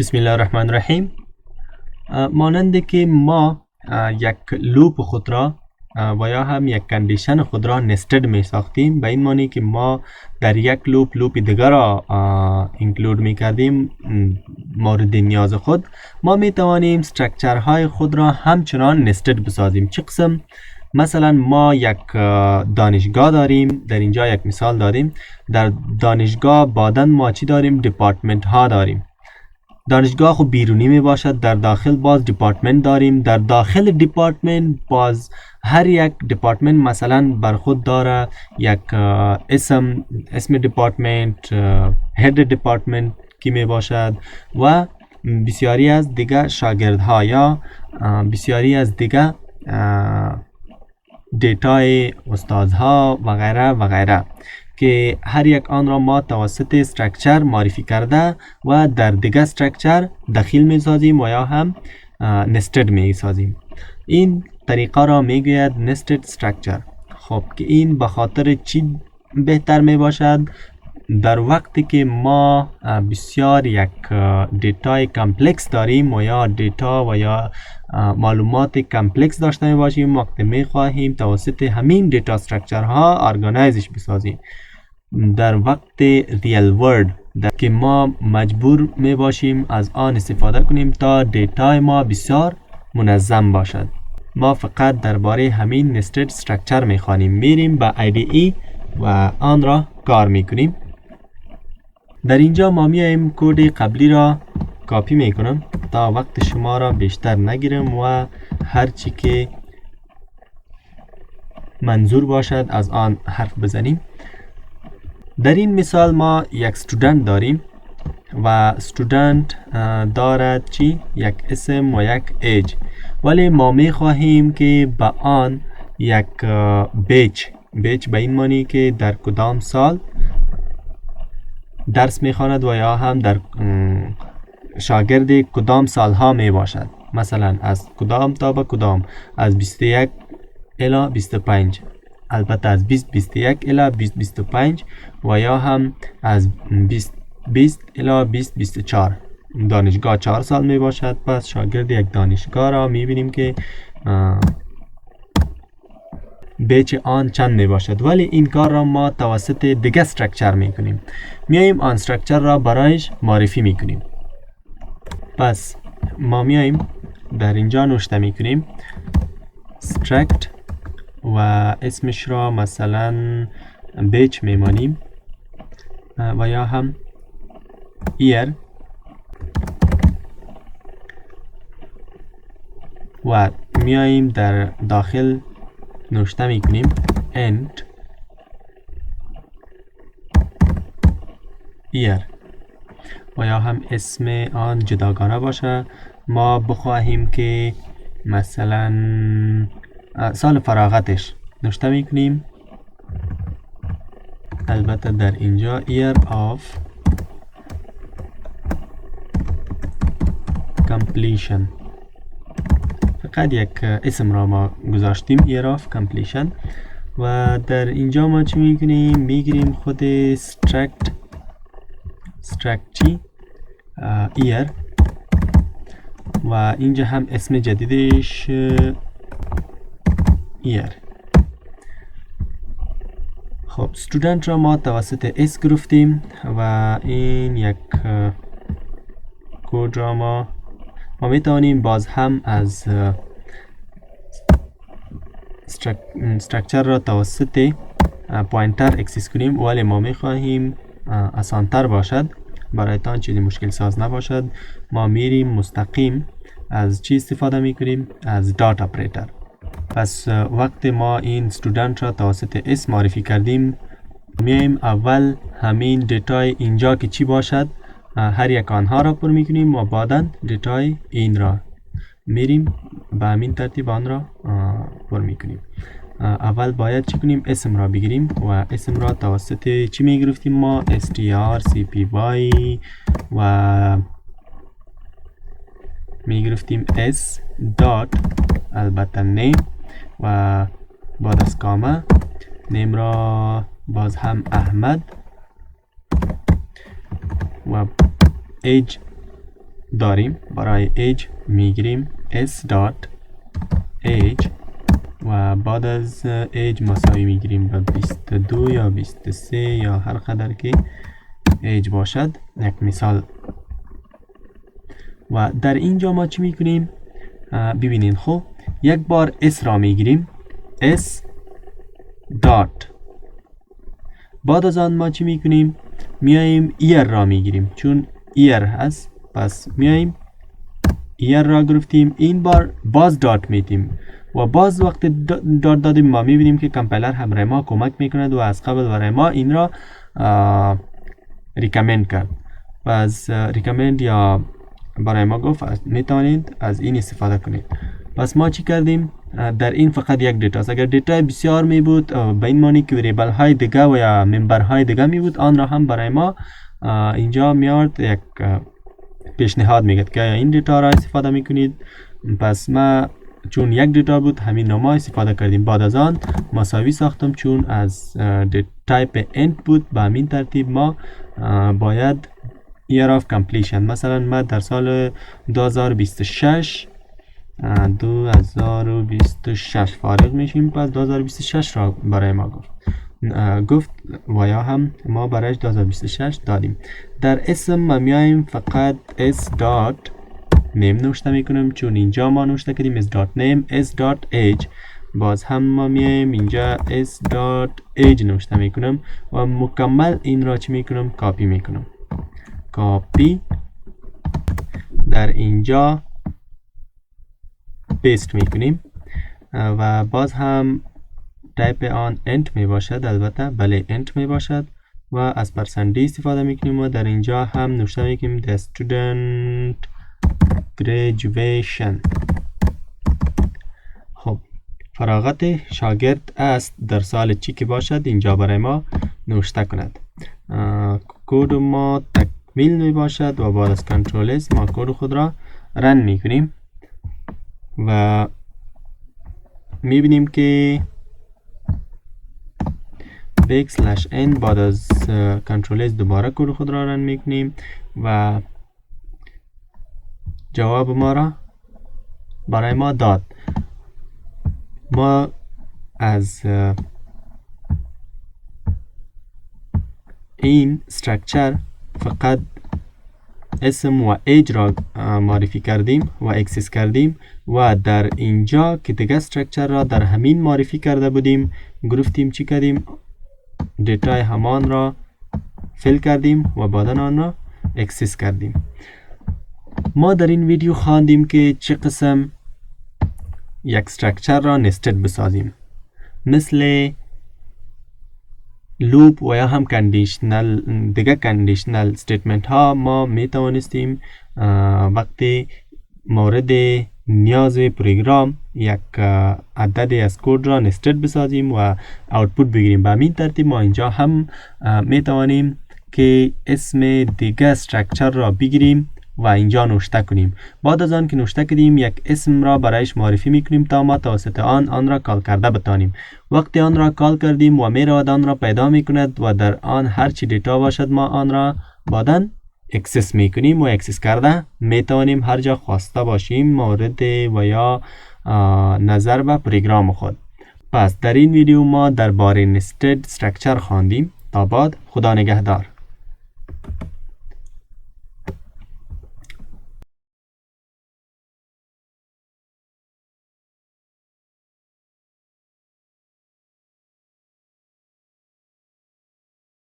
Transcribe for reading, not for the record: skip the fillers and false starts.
بسم الله الرحمن الرحیم. مانند که ما یک لوپ خود را و یا هم یک کندیشن خود را نستد می ساختیم، به این معنی که ما در یک لوپ دیگر را اینکلود می کردیم مورد نیاز خود، ما می توانیم استراکچرهای خود را همچنان نستد بسازیم. چه قسم؟ مثلا ما یک دانشگاه داریم، در اینجا یک مثال داریم. در دانشگاه بعداً ما چی داریم؟ دیپارتمنت ها داریم. دانشگاه خب بیرونی می باشد، در داخل باز دیپارتمنت داریم. در داخل دیپارتمنت باز هر یک دیپارتمنت مثلا بر خود داره یک اسم دیپارتمنت، هد دیپارتمنت کی می باشد و بسیاری از دیگه شاگردها یا بسیاری از دیگه دیتای استادها و غیره و غیره که هر یک آن را ما توسط استراکچر معرفی کرده و در دیگه استراکچر دخیل می سازیم و یا هم نستد می سازیم. این طریقه را می گوید نستد استراکچر. خب که این به خاطر چی بهتر می باشد؟ در وقتی که ما بسیار یک دیتای کمپلکس داریم و یا دیتا و یا معلومات کمپلکس داشته می باشیم، وقتی می خواهیم توسط همین دیتا استراکچر ها ارگانایزش بسازیم. در وقت ریل ورد که ما مجبور می باشیم از آن استفاده کنیم تا دیتای ما بسیار منظم باشد. ما فقط درباره همین نستد استراکچر می خوانیم، میریم به IDE و آن را کار می کنیم. در اینجا ما میایم کد قبلی را کاپی می کنم تا وقت شما را بیشتر نگیرم و هرچی که منظور باشد از آن حرف بزنیم. در این مثال ما یک استودنت داریم و استودنت دارد چی؟ یک اسم و یک ایج، ولی ما می خواهیم که به آن یک بیچ به این معنی که در کدام سال درس می خواند و یا هم در شاگرد کدام سالها می باشد. مثلا از کدام تا به کدام، از 21 الی 25، البته از 2021 الی 2025 و یا هم از 2020 الی 2024. دانشگاه 4 سال می باشد، پس شاگرد یک دانشگاه را می بینیم که بیچ آن چند می باشد، ولی این کار را ما توسط دیگه استراکچر می کنیم. میاییم آن استراکچر را برایش معرفی می کنیم. پس ما میاییم در اینجا نوشته می کنیم struct و اسمش را مثلا بیچ می مانیم و یا هم year و میاییم در داخل نوشته می کنیم end year و یا هم اسم آن جداگانه باشه. ما بخواهیم که مثلا سال فراغتش نوشته می کنیم، البته در اینجا year of completion، فقط یک اسم را ما گذاشتیم year of completion. و در اینجا ما چی می کنیم؟ می گیریم خود struct چی؟ year و اینجا هم اسم جدیدش year. خب student را ما توسط اس گرفتیم و این یک کد را ما می توانیم باز هم از استراکچر را توسط پوینتر اکسس کنیم، ولی ما می خواهیم آسانتر باشد، برایتان چیزی مشکل ساز نباشد. ما میریم مستقیم از چی استفاده می کنیم؟ از دات اپریتر. پس وقت ما این استودنت را توسط اس معرفی کردیم، میایم اول همین دیتای اینجا که چی باشد هر یک آنها را پر می کنیم و بعدا دیتای این را میریم به همین ترتیب آن را پر می کنیم. اول باید چی کنیم؟ اسم را بگیریم و اسم را توسط چی می گرفتیم ما؟ strcpy و می گرفتیم s دات البته نیم و بعد از کامه نیم را باز هم احمد و ایج داریم. برای ایج میگیریم s dot age و بعد از ایج مساوی میگیریم به 22 یا 23 یا هر قدر که ایج باشد. یک مثال. و در اینجا ما چی میکنیم؟ ببینید خب یک بار s را میگیریم s dot، بعد از آن ما چی میکنیم؟ میاییم year را میگیریم چون year هست، پس میاییم year را گرفتیم. این بار باز دات میتیم و باز وقت دات دادیم ما میبینیم که کامپایلر همراه ما کمک میکند و از قبل برای ما این را ریکامند کرد. پس ریکامند یا برای ما گفت میتوانید از این استفاده کنید. پس ما چی کردیم؟ در این فقط یک دیتا است. اگر دیتا بسیار می بود به این معنی که وریبل های دیگه و یا ممبر های دیگه می بود، آن را هم برای ما اینجا میارد یک پیشنهاد میگد که این دیتا را استفاده میکنید. پس ما چون یک دیتا بود همین نما استفاده کردیم. بعد از آن مساوی ساختم چون از تایپ انت بود. به همین ترتیب ما باید year of completion، مثلا ما در سال 2026 فارغ میشیم، پس 2026 را برای ما گفت و یا هم ما برایش 2026 دادیم. در اسم ما میایم فقط s dot name نوشته میکنم چون اینجا ما نوشته کردیم s dot name s dot age. باز هم ما میایم اینجا s dot age نوشته میکنم و مکمل این را چی میکنم؟ کاپی میکنم. کاپی در اینجا پیست میکنیم و باز هم تایپ آن انت می باشد، البته بله انت می باشد و از پرسنتی استفاده میکنیم و در اینجا هم نوشته میکنیم the student graduation. خب فراغت شاگرد است در سال چی که باشد اینجا برای ما نوشته کند. کد ما تکمیل می باشد و بعد از کنترل اس ما کد خود را رن میکنیم و میبینیم که \n بعد از کنترل اس دوباره کد خود را رن میکنیم و جواب ما را برای ما داد. ما از این استراکچر فقط اسم و ایج را معرفی کردیم و اکسس کردیم و در اینجا که دیگه استراکچر را در همین معرفی کرده بودیم گرفتیم چی کردیم؟ دیتای همان را فیل کردیم و بعدا آن را اکسس کردیم. ما در این ویدیو خواندیم که چه قسم یک استراکچر را نستد بسازیم، مثل لوپ و یا هم کندیشنل دیگه کندیشنل استیتمنت ها. ما می توانستیم وقتی مورد نیاز پروگرام یک عدد از کد را نستد بسازیم و آوتپوت بگیریم. به همین ترتیب ما اینجا هم می توانیم که اسم دیگه استراکچر را بگیریم و اینجا نوشته کنیم. بعد از آن که نوشته کردیم یک اسم را برایش معرفی میکنیم تا ما توسط آن را کال کرده بتانیم. وقتی آن را کال کردیم و میرود آن را پیدا میکند و در آن هر چی دیتا باشد ما آن را بعدا اکسس میکنیم و اکسس کرده میتوانیم هر جا خواسته باشیم مورد و یا نظر به پروگرام خود. پس در این ویدیو ما درباره نستد استراکچر خواندیم. تا بعد، خدا نگهدار.